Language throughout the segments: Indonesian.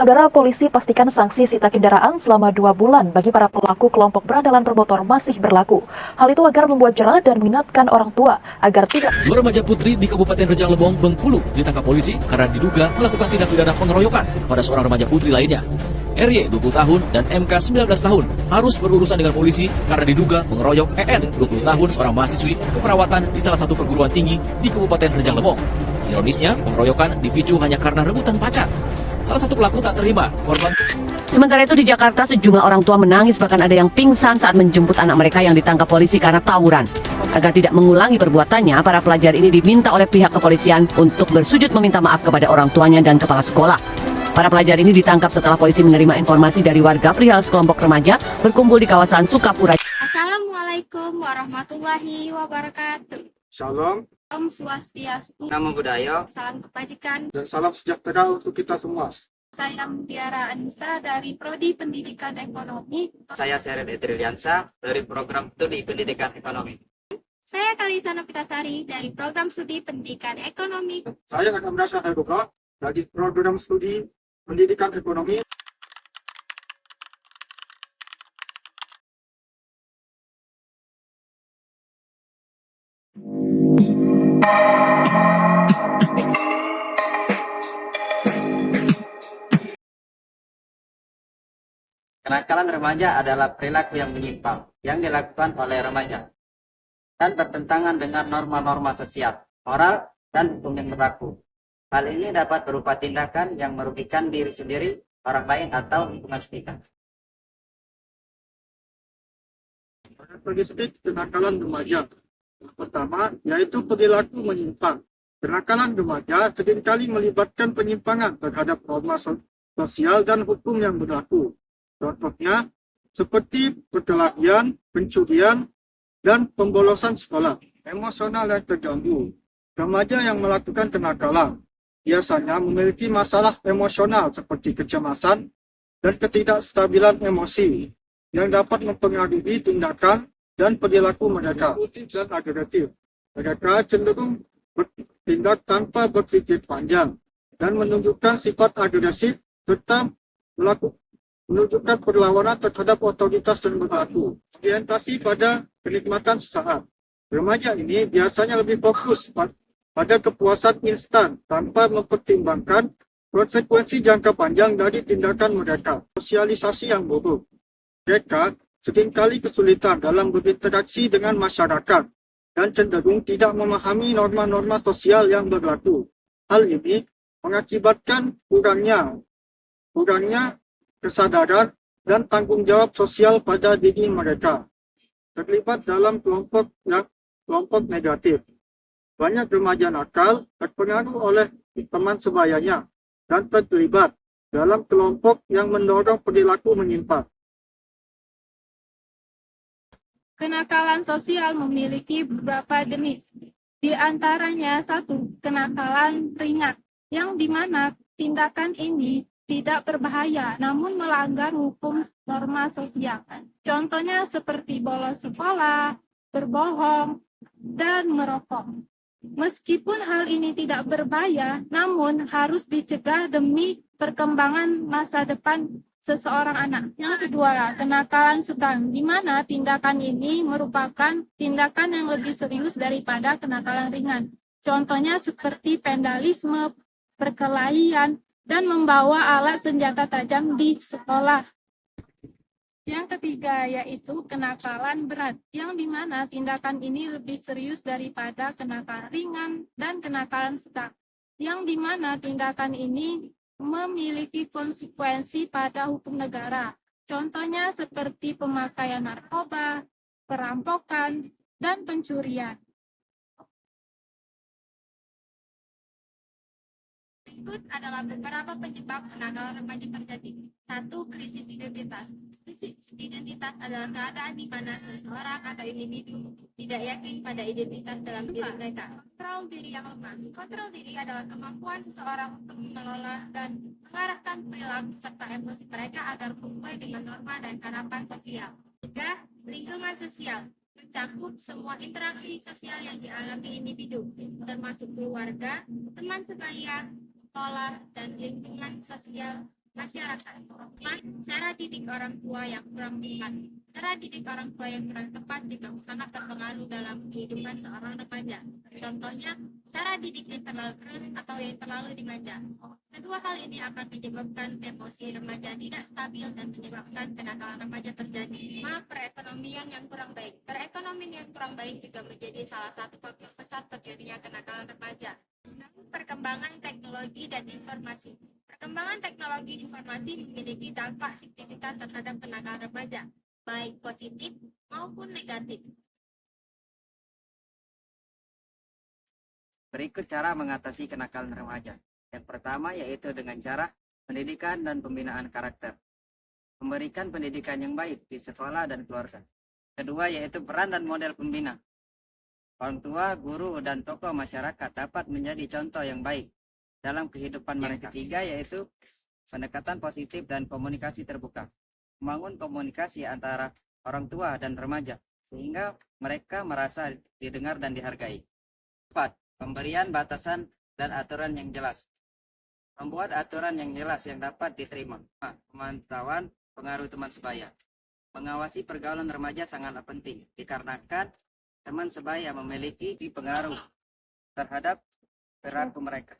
Saudara polisi pastikan sanksi sita kendaraan selama 2 bulan bagi para pelaku kelompok berandalan bermotor masih berlaku. Hal itu agar membuat jerah dan mengingatkan orang tua agar tidak. Dua remaja putri di Kabupaten Rejang Lebong, Bengkulu ditangkap polisi karena diduga melakukan tindak pidana pengeroyokan pada seorang remaja putri lainnya. RY 20 tahun dan MK 19 tahun harus berurusan dengan polisi karena diduga mengeroyok EN 20 tahun seorang mahasiswi keperawatan di salah satu perguruan tinggi di Kabupaten Rejang Lebong. Ironisnya, pengeroyokan dipicu hanya karena rebutan pacar. Salah satu pelaku tak terima korban. Sementara itu di Jakarta sejumlah orang tua menangis, bahkan ada yang pingsan saat menjemput anak mereka yang ditangkap polisi karena tawuran. Agar tidak mengulangi perbuatannya, para pelajar ini diminta oleh pihak kepolisian untuk bersujud meminta maaf kepada orang tuanya dan kepala sekolah. Para pelajar ini ditangkap setelah polisi menerima informasi dari warga perihal sekelompok remaja berkumpul di kawasan Sukapura. Assalamualaikum warahmatullahi wabarakatuh. Shalom, Om Swastiastu, nama budaya, salam kebajikan. dan salam sejahtera untuk kita semua. Saya Mutiara Anissa dari Prodi Pendidikan Ekonomi. Saya Seret Edriliansa dari program studi pendidikan ekonomi. Saya Kalisa Novitasari dari Program Studi Pendidikan Ekonomi. Saya akan merasa Erdogan dari program studi pendidikan ekonomi. Kenakalan remaja adalah perilaku yang menyimpang yang dilakukan oleh remaja dan bertentangan dengan norma-norma sosial, moral, dan hukum yang berlaku. Hal ini dapat berupa tindakan yang merugikan diri sendiri, orang lain, atau lingkungan sekitar. Bagi sedikit kenakalan remaja. Yang pertama, yaitu perilaku menyimpang. Kenakalan remaja seringkali melibatkan penyimpangan terhadap norma sosial dan hukum yang berlaku. Contohnya, seperti perkelahian, pencurian, dan pembolosan sekolah. Emosional yang terganggu. Remaja yang melakukan kenakalan biasanya memiliki masalah emosional seperti kecemasan dan ketidakstabilan emosi yang dapat mempengaruhi tindakan dan perilaku mereka. Impulsif dan agresif. Mereka cenderung bertindak tanpa berpikir panjang dan menunjukkan sifat agresif serta menunjukkan perlawanan terhadap otoritas dan berlaku. Orientasi pada kenikmatan sesaat. Remaja ini biasanya lebih fokus pada kepuasan instan tanpa mempertimbangkan konsekuensi jangka panjang dari tindakan mereka. Sosialisasi yang buruk. Mereka seringkali kesulitan dalam berinteraksi dengan masyarakat dan cenderung tidak memahami norma-norma sosial yang berlaku. Hal ini mengakibatkan kurangnya kesadaran dan tanggung jawab sosial pada diri mereka. Terlibat dalam kelompok negatif. Banyak remaja nakal terpengaruh oleh teman sebayanya dan terlibat dalam kelompok yang mendorong perilaku menyimpang. Kenakalan sosial memiliki beberapa jenis. Di antaranya satu, kenakalan ringan, yang dimana tindakan ini tidak berbahaya namun melanggar hukum norma sosial. Contohnya seperti bolos sekolah, berbohong, dan merokok. Meskipun hal ini tidak berbahaya, namun harus dicegah demi perkembangan masa depan seseorang anak. Yang kedua, kenakalan sedang, di mana tindakan ini merupakan tindakan yang lebih serius daripada kenakalan ringan. Contohnya seperti vandalisme, perkelahian, dan membawa alat senjata tajam di sekolah. Yang ketiga yaitu kenakalan berat, yang dimana tindakan ini lebih serius daripada kenakalan ringan dan kenakalan sedang, yang dimana tindakan ini memiliki konsekuensi pada hukum negara. Contohnya seperti pemakaian narkoba, perampokan, dan pencurian. Berikut adalah beberapa penyebab kenakalan remaja terjadi. 1. Krisis identitas. Krisis identitas adalah keadaan di mana seseorang atau individu tidak yakin pada identitas dalam diri mereka. Kontrol diri yang lemah. Kontrol diri adalah kemampuan seseorang untuk mengelola dan mengarahkan perilaku serta emosi mereka agar sesuai dengan norma dan harapan sosial. 3. Lingkungan sosial. Mencakup semua interaksi sosial yang dialami individu, termasuk keluarga, teman sebaya, sekolah, dan lingkungan sosial masyarakat. 4. Cara didik orang tua yang kurang tepat. Cara didik orang tua yang kurang tepat juga sangat berpengaruh dalam kehidupan seorang remaja. Contohnya, cara didik yang terlalu keras atau yang terlalu dimanja. Kedua hal ini akan menyebabkan emosi remaja tidak stabil dan menyebabkan kenakalan remaja terjadi. 5. Perekonomian yang kurang baik. Perekonomian yang kurang baik juga menjadi salah satu faktor besar terjadinya kenakalan remaja. 6. Perkembangan teknologi dan informasi. Perkembangan teknologi informasi memiliki dampak signifikan terhadap kenakalan remaja, baik positif maupun negatif. Berikut cara mengatasi kenakalan remaja. Yang pertama yaitu dengan cara pendidikan dan pembinaan karakter. Memberikan pendidikan yang baik di sekolah dan keluarga. Kedua yaitu peran dan model pembina. Orang tua, guru, dan tokoh masyarakat dapat menjadi contoh yang baik dalam kehidupan mereka. Yang ketiga yaitu pendekatan positif dan komunikasi terbuka. Membangun komunikasi antara orang tua dan remaja sehingga mereka merasa didengar dan dihargai. 4. Pemberian batasan dan aturan yang jelas. Membuat aturan yang jelas yang dapat diterima. 5. Pemantauan pengaruh teman sebaya. Mengawasi pergaulan remaja sangatlah penting dikarenakan teman sebaya memiliki pengaruh terhadap perilaku mereka.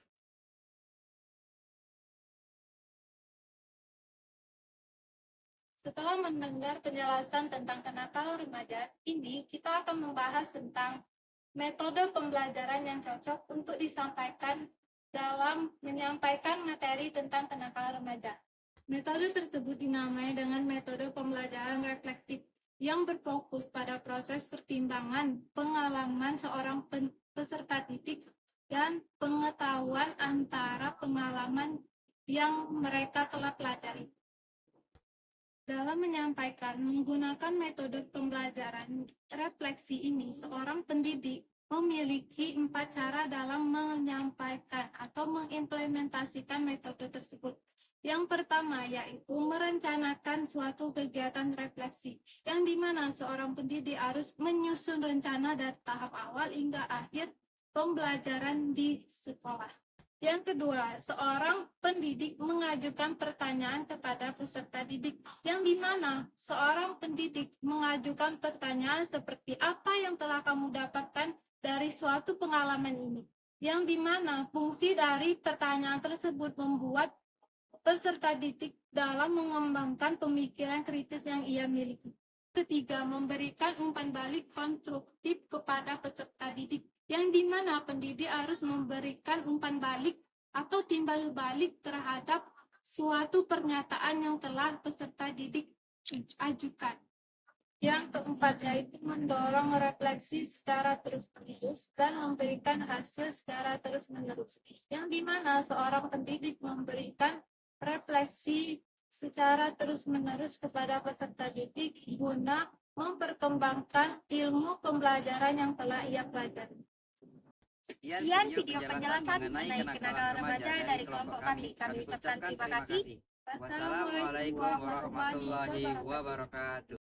Setelah mendengar penjelasan tentang kenakalan remaja, ini kita akan membahas tentang metode pembelajaran yang cocok untuk disampaikan dalam menyampaikan materi tentang kenakalan remaja. Metode tersebut dinamai dengan metode pembelajaran reflektif yang berfokus pada proses pertimbangan pengalaman seorang peserta didik dan pengetahuan antara pengalaman yang mereka telah pelajari. Dalam menyampaikan menggunakan metode pembelajaran refleksi ini, seorang pendidik memiliki 4 cara dalam menyampaikan atau mengimplementasikan metode tersebut. Yang pertama yaitu merencanakan suatu kegiatan refleksi, yang dimana seorang pendidik harus menyusun rencana dari tahap awal hingga akhir pembelajaran di sekolah. Yang kedua, seorang pendidik mengajukan pertanyaan kepada peserta didik, yang dimana seorang pendidik mengajukan pertanyaan seperti apa yang telah kamu dapatkan dari suatu pengalaman ini, yang dimana fungsi dari pertanyaan tersebut membuat peserta didik dalam mengembangkan pemikiran kritis yang ia miliki. Ketiga, memberikan umpan balik konstruktif kepada peserta didik, yang dimana pendidik harus memberikan umpan balik atau timbal balik terhadap suatu pernyataan yang telah peserta didik ajukan. Yang keempat yaitu mendorong refleksi secara terus-menerus dan memberikan hasil secara terus-menerus, yang dimana seorang pendidik memberikan refleksi secara terus-menerus kepada peserta didik guna memperkembangkan ilmu pembelajaran yang telah ia pelajari. Sekian video penjelasan mengenai kenakalan remaja dari kelompok kami. Kami ucapkan terima kasih. Wassalamualaikum warahmatullahi wabarakatuh.